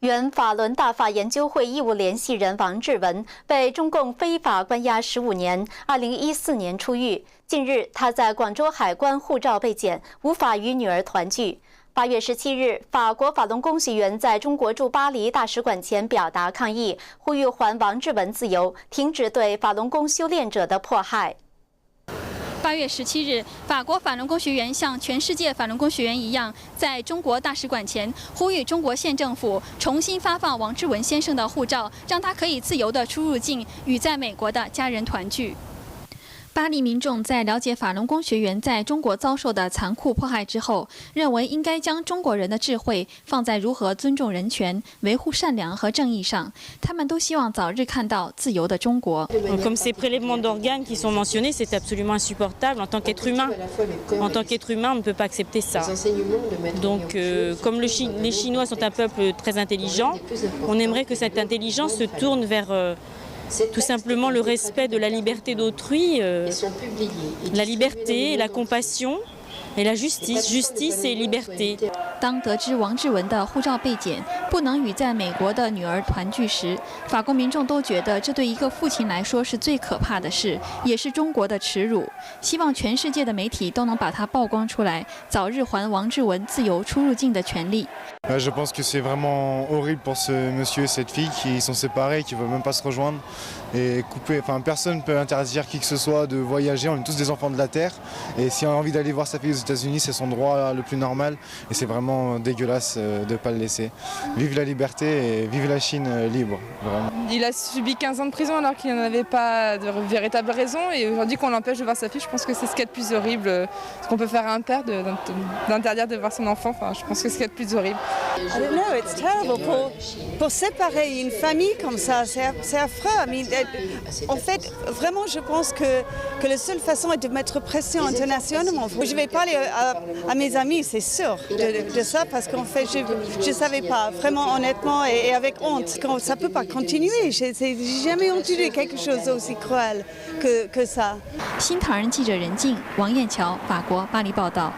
原法轮大法研究会义务联系人王志文被中共非法关押15年，2014年出狱。近日，他在广州海关护照被检，无法与女儿团聚。8月17日，法国法轮功学员在中国驻巴黎大使馆前表达抗议，呼吁还王志文自由，停止对法轮功修炼者的迫害。 8月17日，法国法轮功学员像全世界法轮功学员一样，在中国大使馆前呼吁中国县政府重新发放王志文先生的护照，让他可以自由地出入境，与在美国的家人团聚。 巴黎民众在了解法轮功学员在中国遭受的残酷迫害之后，认为应该将中国人的智慧放在如何尊重人权、维护善良和正义上。他们都希望早日看到自由的中国。Comme ces prélèvements d'organes qui sont mentionnés, c'est absolument insupportable en tant qu'être humain. En tant qu'être humain, on ne peut pas accepter ça. Donc, comme les Chinois sont un peuple très intelligent, on aimerait que cette intelligence se tourne vers tout simplement le respect de la liberté d'autrui, la liberté, la compassion et la justice. Justice et liberté. 当得知王志文的护照被检，不能与在美国的女儿团聚时，法国民众都觉得这对一个父亲来说是最可怕的事，也是中国的耻辱。希望全世界的媒体都能把它曝光出来，早日还王志文自由出入境的权利。 Je pense que c'est vraiment horrible pour ce monsieur et cette fille qui sont séparés, qui ne veulent même pas se rejoindre et couper. Enfin, personne ne peut interdire qui que ce soit de voyager. On est tous des enfants de la terre. Et si on a envie d'aller voir sa fille aux États-Unis, c'est son droit le plus normal. Et c'est vraiment dégueulasse de ne pas le laisser. Vive la liberté et vive la Chine libre. Vraiment. Il a subi 15 ans de prison alors qu'il n'en avait pas de véritable raison. Et aujourd'hui qu'on l'empêche de voir sa fille, je pense que c'est ce qu'il y a de plus horrible. Ce qu'on peut faire à un père d'interdire de voir son enfant. Enfin, je pense que c'est ce qu'il y a de plus horrible. I don't know, it's terrible. Pour séparer une famille comme ça, c'est affreux. En fait, vraiment, je pense que la seule façon est de mettre pression internationalement. Je vais parler à mes amis, c'est sûr, de ça, parce qu'en fait, je ne savais pas, vraiment honnêtement et avec honte, ça ne peut pas continuer. Je n'ai jamais entendu quelque chose d'aussi cruel que ça. 新唐人记者任静、王艳乔，法国巴黎报道。